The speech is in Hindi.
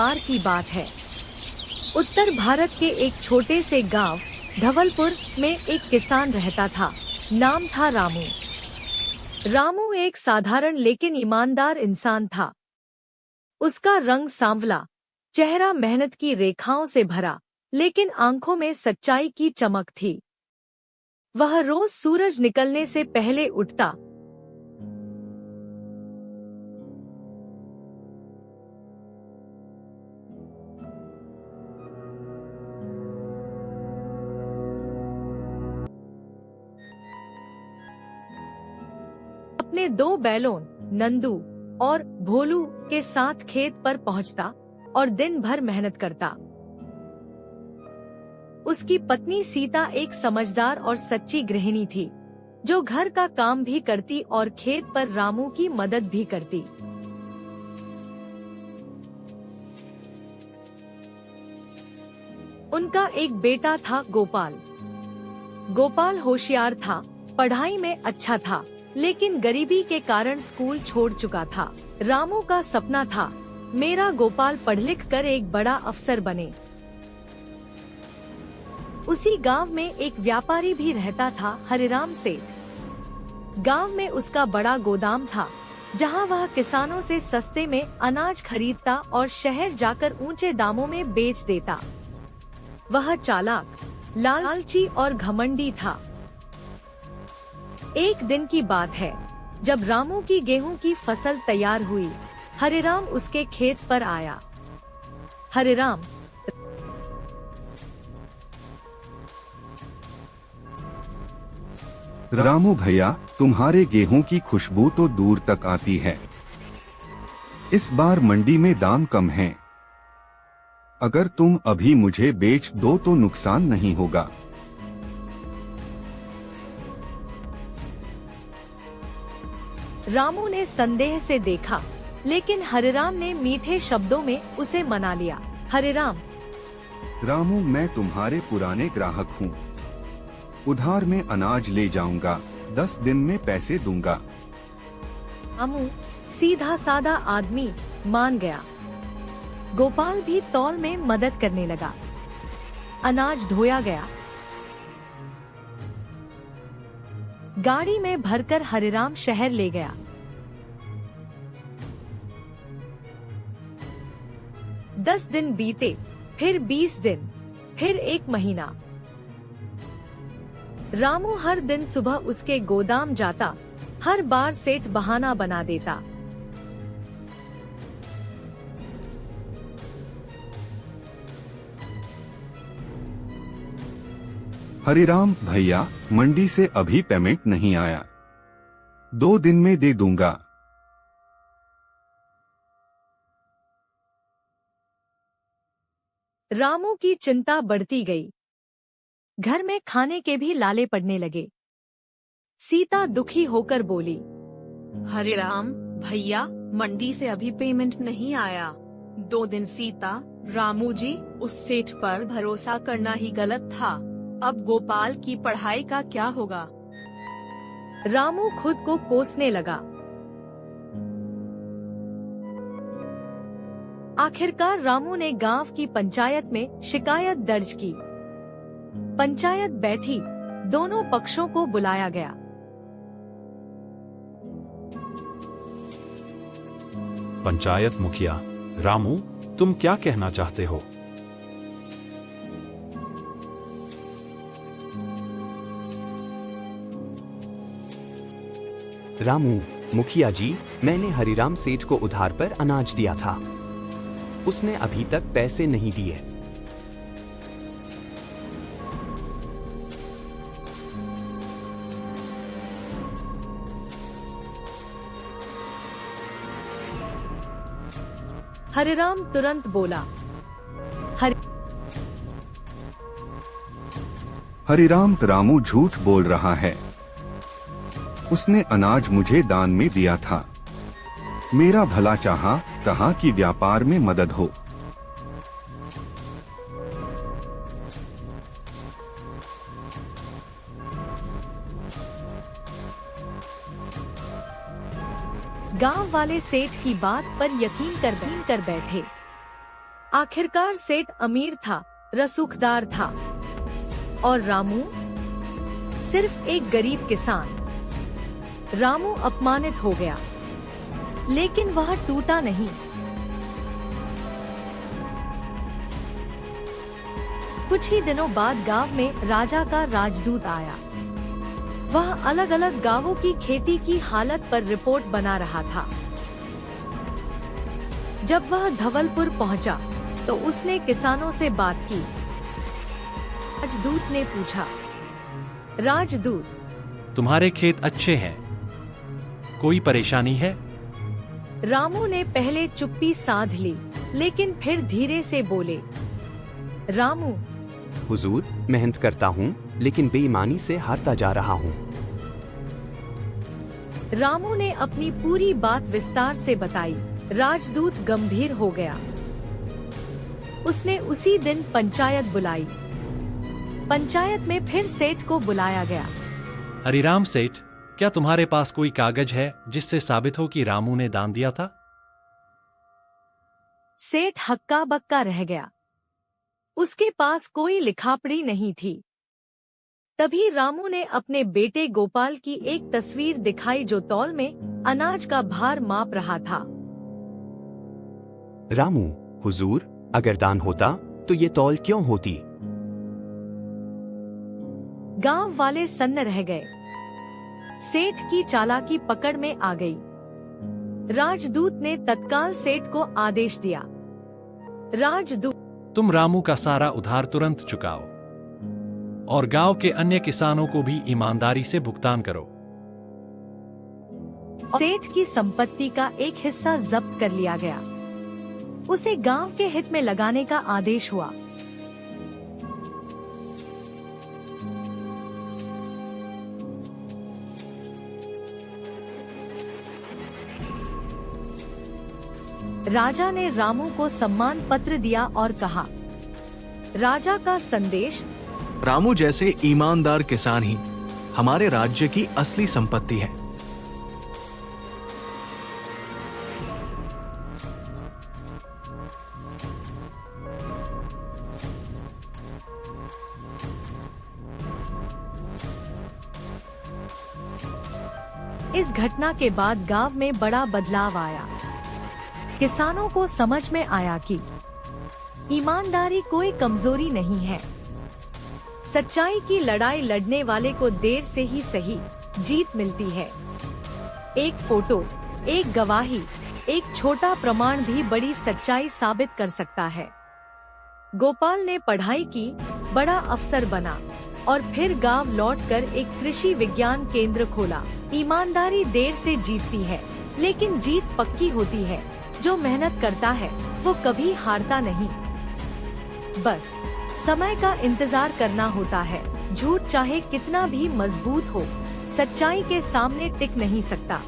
बार की बात है। उत्तर भारत के एक छोटे से गांव धवलपुर में एक किसान रहता था। नाम था रामू। रामू एक साधारण लेकिन ईमानदार इंसान था। उसका रंग सांवला, चेहरा मेहनत की रेखाओं से भरा, लेकिन आंखों में सच्चाई की चमक थी। वह रोज सूरज निकलने से पहले उठता, अपने 2 बैलों नंदू और भोलू के साथ खेत पर पहुंचता और दिन भर मेहनत करता। उसकी पत्नी सीता एक समझदार और सच्ची गृहिणी थी, जो घर का काम भी करती और खेत पर रामू की मदद भी करती। उनका एक बेटा था गोपाल। गोपाल होशियार था, पढ़ाई में अच्छा था, लेकिन गरीबी के कारण स्कूल छोड़ चुका था। रामू का सपना था, मेरा गोपाल पढ़ लिख कर एक बड़ा अफसर बने। उसी गांव में एक व्यापारी भी रहता था, हरिराम सेठ। गांव में उसका बड़ा गोदाम था, जहां वह किसानों से सस्ते में अनाज खरीदता और शहर जाकर ऊंचे दामों में बेच देता। वह चालाक, लालची और घमंडी था। एक दिन की बात है, जब रामू की गेहूं की फसल तैयार हुई, हरिराम उसके खेत पर आया। हरिराम, रामू भैया, तुम्हारे गेहूं की खुशबू तो दूर तक आती है। इस बार मंडी में दाम कम है। अगर तुम अभी मुझे बेच दो तो नुकसान नहीं होगा। रामू ने संदेह से देखा, लेकिन हरिराम ने मीठे शब्दों में उसे मना लिया। हरिराम, रामू, मैं तुम्हारे पुराने ग्राहक हूँ। उधार में अनाज ले जाऊंगा, 10 दिन में पैसे दूंगा। रामू सीधा सादा आदमी मान गया। गोपाल भी तौल में मदद करने लगा। अनाज ढोया गया। गाड़ी में भरकर हरिराम शहर ले गया। दस दिन बीते, फिर 20 दिन, फिर 1 महीना। रामू हर दिन सुबह उसके गोदाम जाता। हर बार सेठ बहाना बना देता। हरिराम भैया, मंडी से अभी पेमेंट नहीं आया, 2 दिन में दे दूंगा। रामू की चिंता बढ़ती गई। घर में खाने के भी लाले पड़ने लगे। सीता दुखी होकर बोली, हरिराम भैया, मंडी से अभी पेमेंट नहीं आया, 2 दिन। सीता, रामू जी, उस सेठ पर भरोसा करना ही गलत था। अब गोपाल की पढ़ाई का क्या होगा? रामू खुद को कोसने लगा। आखिरकार रामू ने गांव की पंचायत में शिकायत दर्ज की। पंचायत बैठी, दोनों पक्षों को बुलाया गया। पंचायत मुखिया, रामू, तुम क्या कहना चाहते हो? रामू, मुखिया जी, मैंने हरिराम सेठ को उधार पर अनाज दिया था। उसने अभी तक पैसे नहीं दिए। हरिराम तुरंत बोला, हरिराम, रामू झूठ बोल रहा है। उसने अनाज मुझे दान में दिया था। मेरा भला चाहा, कहा कि व्यापार में मदद हो। गांव वाले सेठ की बात पर यकीन कर बैठे। आखिरकार सेठ अमीर था, रसूखदार था, और रामू सिर्फ एक गरीब किसान। रामू अपमानित हो गया, लेकिन वह टूटा नहीं। कुछ ही दिनों बाद गांव में राजा का राजदूत आया। वह अलग अलग गांवों की खेती की हालत पर रिपोर्ट बना रहा था। जब वह धवलपुर पहुंचा, तो उसने किसानों से बात की। राजदूत ने पूछा, राजदूत, तुम्हारे खेत अच्छे हैं, कोई परेशानी है? रामू ने पहले चुप्पी साध ली, लेकिन फिर धीरे से बोले, रामू, हुजूर, मेहनत करता हूँ, लेकिन बेईमानी से हारता जा रहा हूँ। रामू ने अपनी पूरी बात विस्तार से बताई। राजदूत गंभीर हो गया। उसने उसी दिन पंचायत बुलाई। पंचायत में फिर सेठ को बुलाया गया। हरिराम सेठ, क्या तुम्हारे पास कोई कागज है जिससे साबित हो कि रामू ने दान दिया था? सेठ हक्का बक्का रह गया। उसके पास कोई लिखापड़ी नहीं थी। तभी रामू ने अपने बेटे गोपाल की एक तस्वीर दिखाई, जो तौल में अनाज का भार माप रहा था। रामू, हुजूर, अगर दान होता तो ये तौल क्यों होती? गांव वाले सन्न रह गए। सेठ की चालाकी पकड़ में आ गई। राजदूत ने तत्काल सेठ को आदेश दिया, राजदूत, तुम रामू का सारा उधार तुरंत चुकाओ और गांव के अन्य किसानों को भी ईमानदारी से भुगतान करो। सेठ की संपत्ति का एक हिस्सा जब्त कर लिया गया। उसे गांव के हित में लगाने का आदेश हुआ। राजा ने रामू को सम्मान पत्र दिया और कहा, राजा का संदेश, रामू जैसे ईमानदार किसान ही हमारे राज्य की असली संपत्ति है। इस घटना के बाद गांव में बड़ा बदलाव आया। किसानों को समझ में आया कि ईमानदारी कोई कमजोरी नहीं है। सच्चाई की लड़ाई लड़ने वाले को देर से ही सही जीत मिलती है। एक फोटो, एक गवाही, एक छोटा प्रमाण भी बड़ी सच्चाई साबित कर सकता है। गोपाल ने पढ़ाई की, बड़ा अफसर बना और फिर गांव लौटकर एक कृषि विज्ञान केंद्र खोला। ईमानदारी देर से जीतती है, लेकिन जीत पक्की होती है। जो मेहनत करता है वो कभी हारता नहीं। बस समय का इंतजार करना होता है। झूठ चाहे कितना भी मजबूत हो, सच्चाई के सामने टिक नहीं सकता।